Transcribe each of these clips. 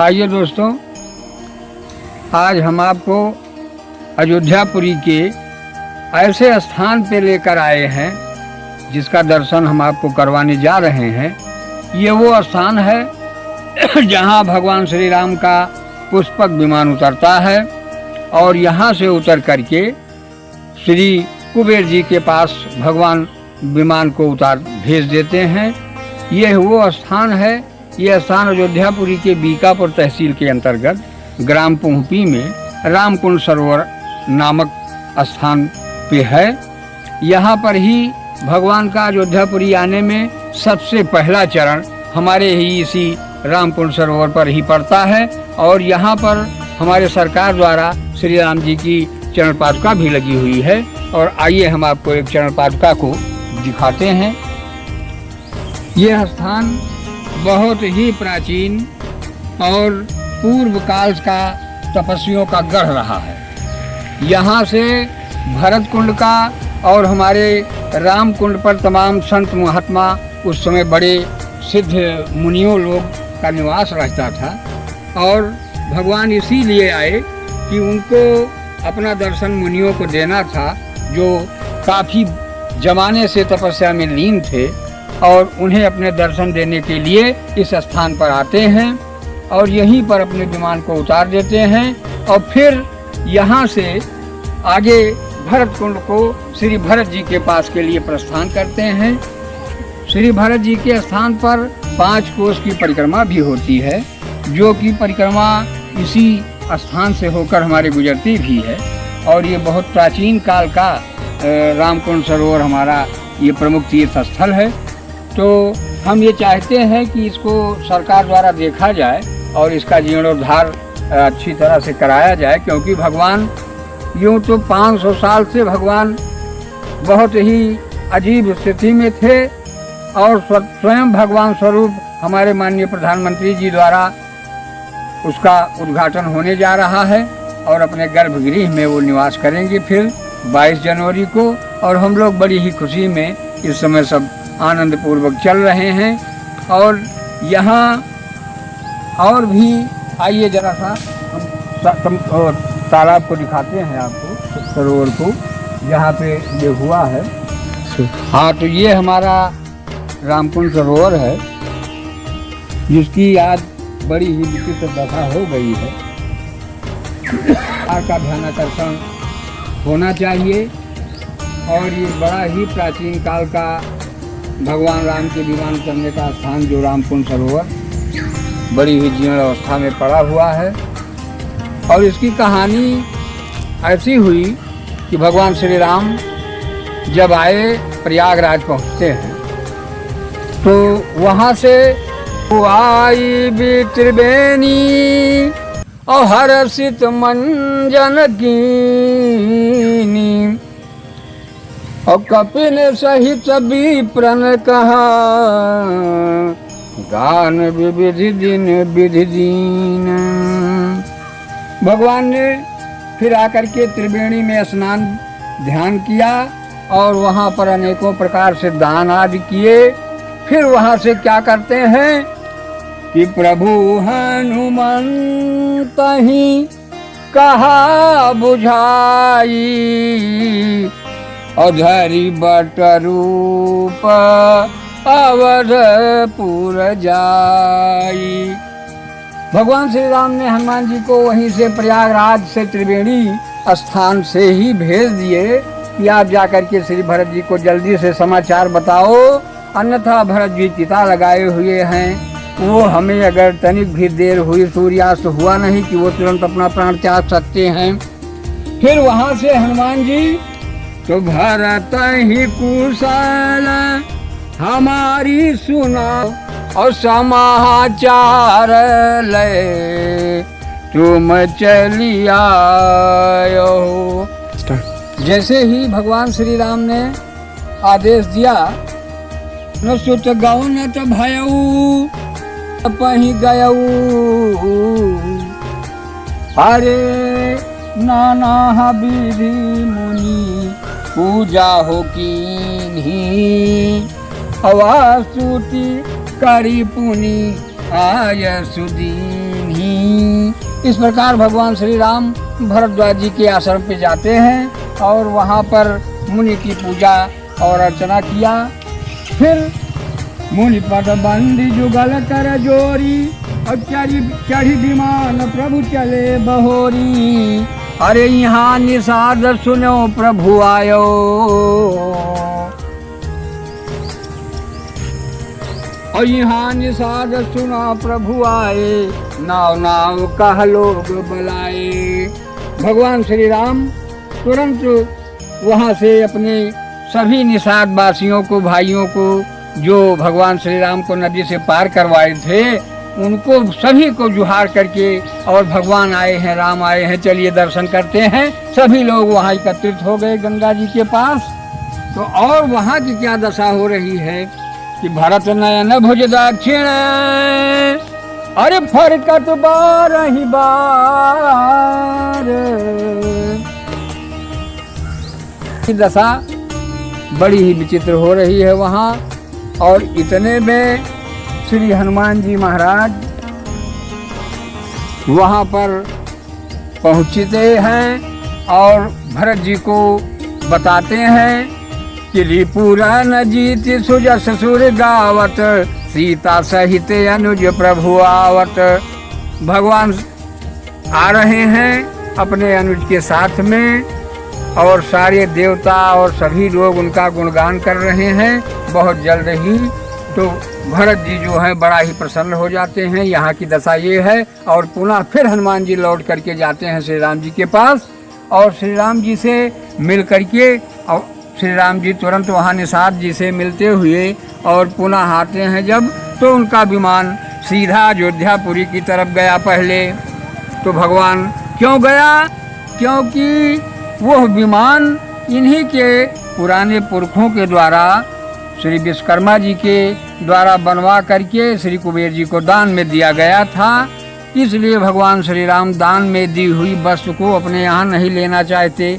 आइए दोस्तों, आज हम आपको अयोध्यापुरी के ऐसे स्थान पे लेकर आए हैं जिसका दर्शन हम आपको करवाने जा रहे हैं। ये वो स्थान है जहाँ भगवान श्री राम का पुष्पक विमान उतरता है और यहाँ से उतर करके श्री कुबेर जी के पास भगवान विमान को भेज देते हैं। यह वो स्थान है। यह स्थान अयोध्यापुरी के बीकापुर तहसील के अंतर्गत ग्राम पुहपी में रामकुंड सरोवर नामक स्थान पे है। यहाँ पर ही भगवान का अयोध्यापुरी आने में सबसे पहला चरण हमारे ही इसी रामकुंड सरोवर पर ही पड़ता है और यहाँ पर हमारे सरकार द्वारा श्री राम जी की चरण पादुका भी लगी हुई है। और आइए हम आपको एक चरण पादुका को दिखाते हैं। यह स्थान बहुत ही प्राचीन और पूर्व काल का तपस्वियों का गढ़ रहा है। यहाँ से भरत कुंड का और हमारे राम कुंड पर तमाम संत महात्मा, उस समय बड़े सिद्ध मुनियों लोग का निवास रहता था और भगवान इसीलिए आए कि उनको अपना दर्शन मुनियों को देना था जो काफ़ी जमाने से तपस्या में लीन थे और उन्हें अपने दर्शन देने के लिए इस स्थान पर आते हैं और यहीं पर अपने विमान को उतार देते हैं और फिर यहाँ से आगे भरत कुंड को श्री भरत जी के पास के लिए प्रस्थान करते हैं। श्री भरत जी के स्थान पर 5 कोस की परिक्रमा भी होती है, जो कि परिक्रमा इसी स्थान से होकर हमारे गुजरती भी है। और ये बहुत प्राचीन काल का रामकुंड सरोवर हमारा ये प्रमुख तीर्थ स्थल है। तो हम ये चाहते हैं कि इसको सरकार द्वारा देखा जाए और इसका जीर्णोद्धार अच्छी तरह से कराया जाए, क्योंकि भगवान यूँ तो 500 साल से भगवान बहुत ही अजीब स्थिति में थे और स्वयं भगवान स्वरूप हमारे माननीय प्रधानमंत्री जी द्वारा उसका उद्घाटन होने जा रहा है और अपने गर्भगृह में वो निवास करेंगे फिर 22 जनवरी को। और हम लोग बड़ी ही खुशी में इस समय सब आनंद पूर्वक चल रहे हैं। और यहाँ और भी आइए जरा सा हम तालाब को दिखाते हैं आपको, सरोवर को जहाँ पे ये हुआ है। हाँ, तो ये हमारा रामकुंड सरोवर है जिसकी आज बड़ी ही विचित्र दशा हो गई है। का ध्यान आकर्षण होना चाहिए और ये बड़ा ही प्राचीन काल का भगवान राम के विमान करने का स्थान जो रामकुंड सरोवर बड़ी ही जीर्ण अवस्था में पड़ा हुआ है। और इसकी कहानी ऐसी हुई कि भगवान श्री राम जब आए प्रयागराज पहुँचते हैं तो वहाँ से वो आई भी त्रिवेणी और हर्षित मंजन कीनी और कपिल सहित विप्रन कहा गान विविधि दिन विधि दीन। भगवान ने फिर आकर के त्रिवेणी में स्नान ध्यान किया और वहाँ पर अनेकों प्रकार से दान आदि किए। फिर वहाँ से क्या करते हैं कि प्रभु हनुमंत ही कहा बुझाई अधरी बट रूप अवधपुर जाई। भगवान श्री राम ने हनुमान जी को वहीं से प्रयागराज से त्रिवेणी स्थान से ही भेज दिए कि आप जाकर के श्री भरत जी को जल्दी से समाचार बताओ, अन्यथा भरत जी चिता लगाए हुए हैं। वो हमें अगर तनिक भी देर हुई, सूर्यास्त हुआ नहीं कि वो तुरंत अपना प्राण त्याग सकते हैं। फिर वहाँ से हनुमान जी तो भरत ही कुशल हमारी सुना और समाचार ले तुम चली आयो। जैसे ही भगवान श्री राम ने आदेश दिया न सुत गौ न तो भयऊ पही गयऊ अरे नाना विधि मुनि पूजा हो कीन्ही अवास्तुति करी पुनि आय सुदीन्ही। इस प्रकार भगवान श्री राम भरद्वाज जी के आश्रम पे जाते हैं और वहाँ पर मुनि की पूजा और अर्चना किया। फिर मुनि पद बंदी जुगल कर जोरी और चढ़ी विमान प्रभु चले बहोरी। अरे यहाँ निषाद सुनो प्रभु आयो, और यहाँ निषाद सुना प्रभु आए, नाव नाव कह लोग बुलाए। भगवान श्री राम तुरंत वहाँ से अपने सभी निषाद वासियों को, भाइयों को, जो भगवान श्री राम को नदी से पार करवाए थे, उनको सभी को जुहार करके, और भगवान आए हैं, राम आए हैं, चलिए दर्शन करते हैं। सभी लोग वहाँ एकत्रित हो गए गंगा जी के पास। तो और वहाँ की क्या दशा हो रही है कि भरत नयन भुज दक्षिण, अरे फरकत बारहि बार। की दशा बड़ी ही विचित्र हो रही है वहाँ। और इतने में श्री हनुमान जी महाराज वहाँ पर पहुँचते हैं और भरत जी को बताते हैं कि रिपुरन जीत सुजस सुर गावत, सीता सहित अनुज प्रभु आवत। भगवान आ रहे हैं अपने अनुज के साथ में, और सारे देवता और सभी लोग उनका गुणगान कर रहे हैं। बहुत जल्द ही तो भरत जी जो है बड़ा ही प्रसन्न हो जाते हैं। यहाँ की दशा ये है। और पुनः फिर हनुमान जी लौट करके जाते हैं श्री राम जी के पास, और श्री राम जी से मिल करके, और श्री राम जी तुरंत वहाँ निषाद जी से मिलते हुए और पुनः आते हैं जब, तो उनका विमान सीधा अयोध्यापुरी की तरफ गया पहले। तो भगवान क्यों गया? क्योंकि वह विमान इन्हीं के पुराने पुरखों के द्वारा, श्री विश्वकर्मा जी के द्वारा बनवा करके श्री कुबेर जी को दान में दिया गया था। इसलिए भगवान श्री राम दान में दी हुई वस्तु को अपने यहाँ नहीं लेना चाहते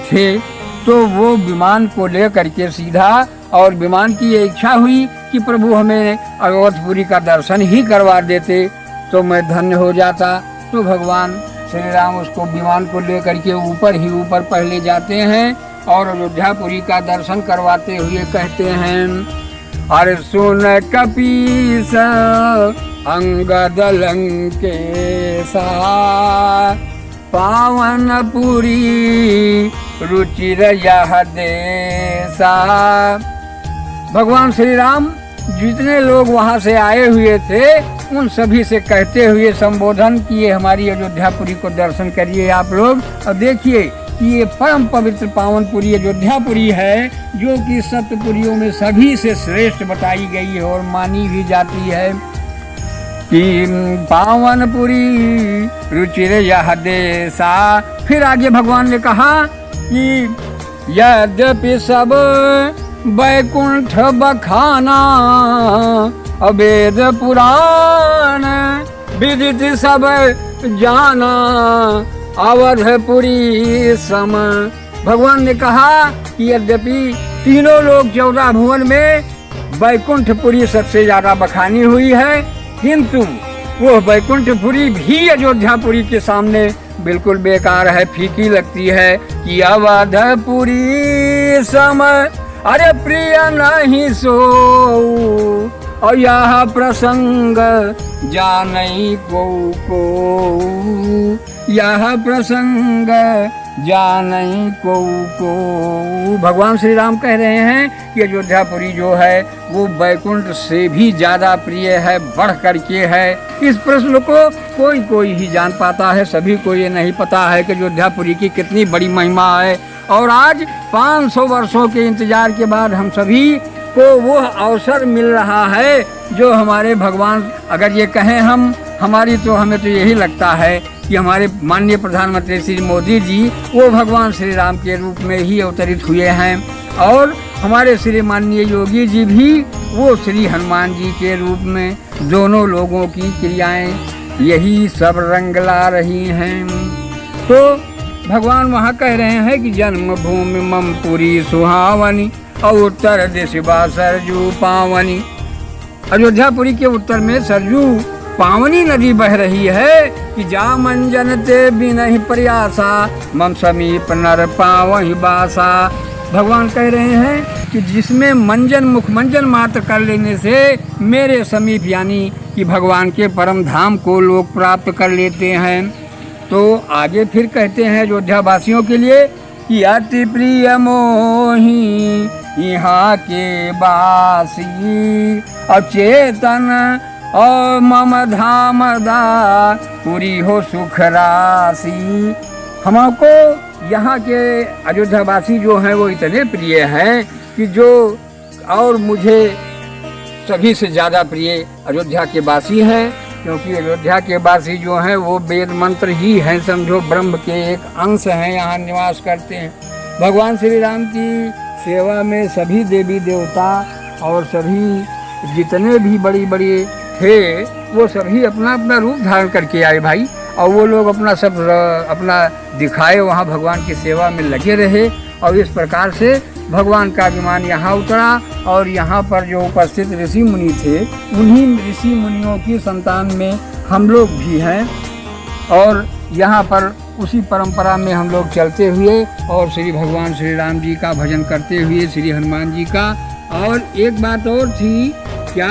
थे। तो वो विमान को ले करके सीधा, और विमान की ये इच्छा हुई कि प्रभु हमें अवधपुरी का दर्शन ही करवा देते तो मैं धन्य हो जाता। तो भगवान श्री राम उसको विमान को ले करके ऊपर ही ऊपर पहले जाते हैं और अयोध्यापुरी का दर्शन करवाते हुए कहते हैं, अरे सुन कपीस अंगद लंकेसा, पावनपुरी रुचिर यह देसा। भगवान श्री राम जितने लोग वहाँ से आए हुए थे उन सभी से कहते हुए संबोधन किए, हमारी अयोध्यापुरी को दर्शन करिए आप लोग। और देखिए कि ये परम पवित्र पावनपुरी अयोध्यापुरी है, जो कि सप्तपुरियों में सभी से श्रेष्ठ बताई गई है और मानी भी जाती है। कि पावनपुरी रुचिर यह देसा। फिर आगे भगवान ने कहा कि यद्यपि सब वैकुंठ बखाना, अवेद पुराण विदित सब जाना, अवधपुरी सम। भगवान ने कहा कि यद्यपि तीनों लोग 14 भुवन में वैकुंठपुरी सबसे ज्यादा बखानी हुई है, किंतु वो वैकुंठपुरी भी अयोध्यापुरी के सामने बिल्कुल बेकार है, फीकी लगती है। कि अवधपुरी सम अरे प्रिय नहीं सो, और यह प्रसंग जानई को, यह प्रसंग जानई को। भगवान श्री राम कह रहे हैं कि अयोध्यापुरी जो है वो वैकुंठ से भी ज़्यादा प्रिय है, बढ़ करके है। इस प्रश्न को कोई कोई ही जान पाता है, सभी को ये नहीं पता है कि अयोध्यापुरी की कितनी बड़ी महिमा है। और आज 500 वर्षों के इंतजार के बाद हम सभी को वो अवसर मिल रहा है जो हमारे भगवान, अगर ये कहें हम हमारी, तो हमें तो यही लगता है कि हमारे माननीय प्रधानमंत्री श्री मोदी जी वो भगवान श्री राम के रूप में ही अवतरित हुए हैं, और हमारे श्री माननीय योगी जी भी वो श्री हनुमान जी के रूप में। दोनों लोगों की क्रियाएं यही सब रंग ला रही हैं। तो भगवान वहाँ कह रहे हैं कि जन्मभूमि मम पुरी सुहावनी, और उत्तर दिशा सरजू पावनी। अयोध्यापुरी के उत्तर में सरजू पावनी नदी बह रही है कि जा मंजन ते बिनहि प्रयासा मम समीप नर पावहि बासा। भगवान कह रहे हैं कि जिसमें मंजन मुखमंजन मात्र कर लेने से मेरे समीप यानी कि भगवान के परम धाम को लोग प्राप्त कर लेते हैं। तो आगे फिर कहते हैं अयोध्या वासियों के लिए कि अति प्रिय मोही यहाँ के बासी अचेतन और मम धाम दा पूरी हो सुख राशि। हमको यहाँ के अयोध्यावासी जो हैं वो इतने प्रिय हैं कि जो और मुझे सभी से ज़्यादा प्रिय अयोध्या के वासी हैं, क्योंकि अयोध्या के वासी जो हैं वो वेद मंत्र ही हैं, समझो ब्रह्म के एक अंश हैं, यहाँ निवास करते हैं। भगवान श्री राम की सेवा में सभी देवी देवता और सभी जितने भी बड़ी बड़ी थे वो सभी अपना अपना रूप धारण करके आए भाई, और वो लोग अपना सब अपना दिखाए, वहाँ भगवान की सेवा में लगे रहे। और इस प्रकार से भगवान का विमान यहाँ उतरा और यहाँ पर जो उपस्थित ऋषि मुनि थे उन्हीं ऋषि मुनियों की संतान में हम लोग भी हैं, और यहाँ पर उसी परंपरा में हम लोग चलते हुए और श्री भगवान श्री राम जी का भजन करते हुए श्री हनुमान जी का। और एक बात और थी क्या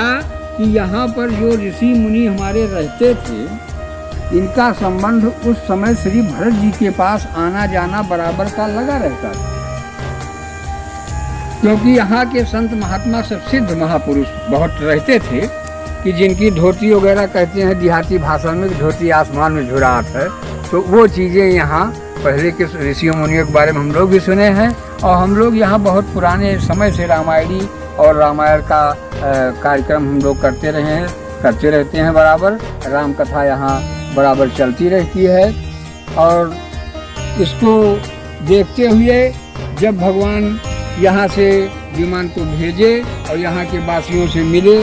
कि यहाँ पर जो ऋषि मुनि हमारे रहते थे इनका संबंध उस समय श्री भरत जी के पास आना जाना बराबर का लगा रहता था, क्योंकि यहाँ के संत महात्मा सब सिद्ध महापुरुष बहुत रहते थे कि जिनकी धोती वगैरह कहते हैं देहाती भाषा में धोती आसमान में झुरात है। तो वो चीज़ें यहाँ पहले के ऋषियों मुनियों के बारे में हम लोग भी सुने हैं, और हम लोग यहाँ बहुत पुराने समय से रामायणी और रामायण का कार्यक्रम हम लोग करते रहते हैं बराबर। राम कथा यहाँ बराबर चलती रहती है, और इसको देखते हुए जब भगवान यहाँ से विमान को भेजे और यहाँ के वासियों से मिले,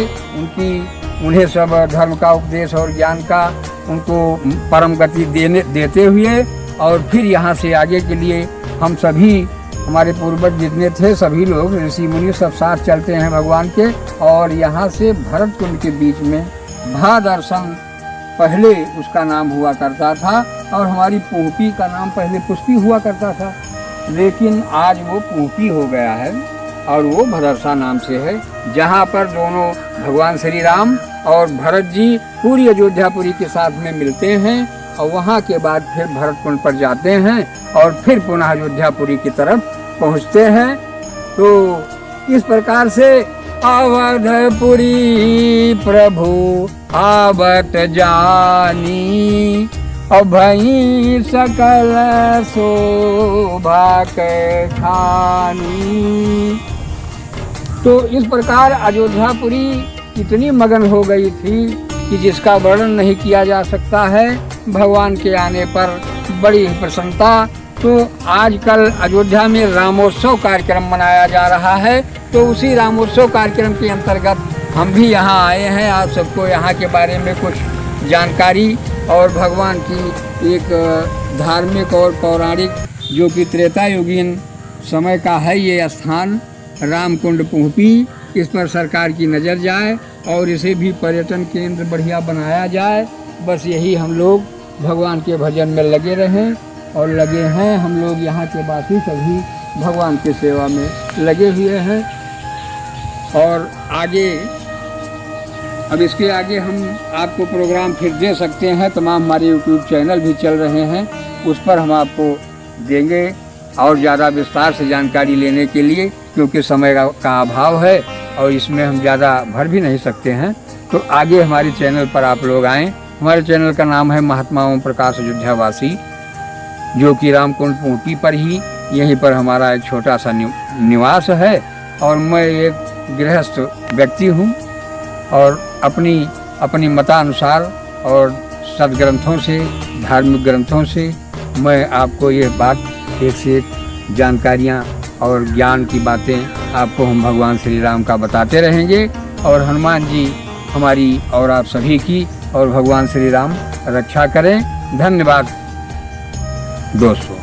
उन्हें सब धर्म का उपदेश और ज्ञान का उनको परम गति देते हुए, और फिर यहाँ से आगे के लिए हम सभी हमारे पूर्वज जितने थे सभी लोग ऋषि मुनि सब साथ चलते हैं भगवान के। और यहाँ से भरत कुंड के बीच में भा दर्शन पहले उसका नाम हुआ करता था, और हमारी पोहपी का नाम पहले पुष्पी हुआ करता था, लेकिन आज वो पोहपी हो गया है और वो भदरसा नाम से है, जहाँ पर दोनों भगवान श्री राम और भरत जी पूरी अयोध्यापुरी के साथ में मिलते हैं, और वहाँ के बाद फिर भरत कुंड पर जाते हैं और फिर पुनः अयोध्यापुरी की तरफ पहुँचते हैं। तो इस प्रकार से अवधपुरी प्रभु आवत जानी और भई सकल शोभा के ठानी। तो इस प्रकार अयोध्यापुरी इतनी मगन हो गई थी कि जिसका वर्णन नहीं किया जा सकता है। भगवान के आने पर बड़ी प्रसन्नता। तो आजकल अयोध्या में रामोत्सव कार्यक्रम मनाया जा रहा है, तो उसी रामोत्सव कार्यक्रम के अंतर्गत हम भी यहाँ आए हैं आप सबको यहाँ के बारे में कुछ जानकारी और भगवान की एक धार्मिक और पौराणिक जो कि त्रेता युगीन समय का है ये स्थान रामकुंड पोहपी, इस पर सरकार की नज़र जाए और इसे भी पर्यटन केंद्र बढ़िया बनाया जाए। बस यही हम लोग भगवान के भजन में लगे रहें और लगे हैं। हम लोग यहाँ के वासी सभी भगवान की सेवा में लगे हुए हैं। और आगे अब इसके आगे हम आपको प्रोग्राम फिर दे सकते हैं। तमाम हमारे यूट्यूब चैनल भी चल रहे हैं, उस पर हम आपको देंगे और ज़्यादा विस्तार से जानकारी लेने के लिए, क्योंकि समय का अभाव है और इसमें हम ज़्यादा भर भी नहीं सकते हैं। तो आगे हमारे चैनल पर आप लोग आएँ। हमारे चैनल का नाम है महात्मा ओम प्रकाश अयोध्यावासी, जो कि रामकुंड पोहपी पर ही यहीं पर हमारा एक छोटा सा निवास है। और मैं एक गृहस्थ व्यक्ति हूँ और अपनी मतानुसार और सदग्रंथों से धार्मिक ग्रंथों से मैं आपको ये बात एक से एक जानकारियाँ और ज्ञान की बातें आपको हम भगवान श्री राम का बताते रहेंगे। और हनुमान जी हमारी और आप सभी की और भगवान श्री राम रक्षा करें। धन्यवाद दोस्तों।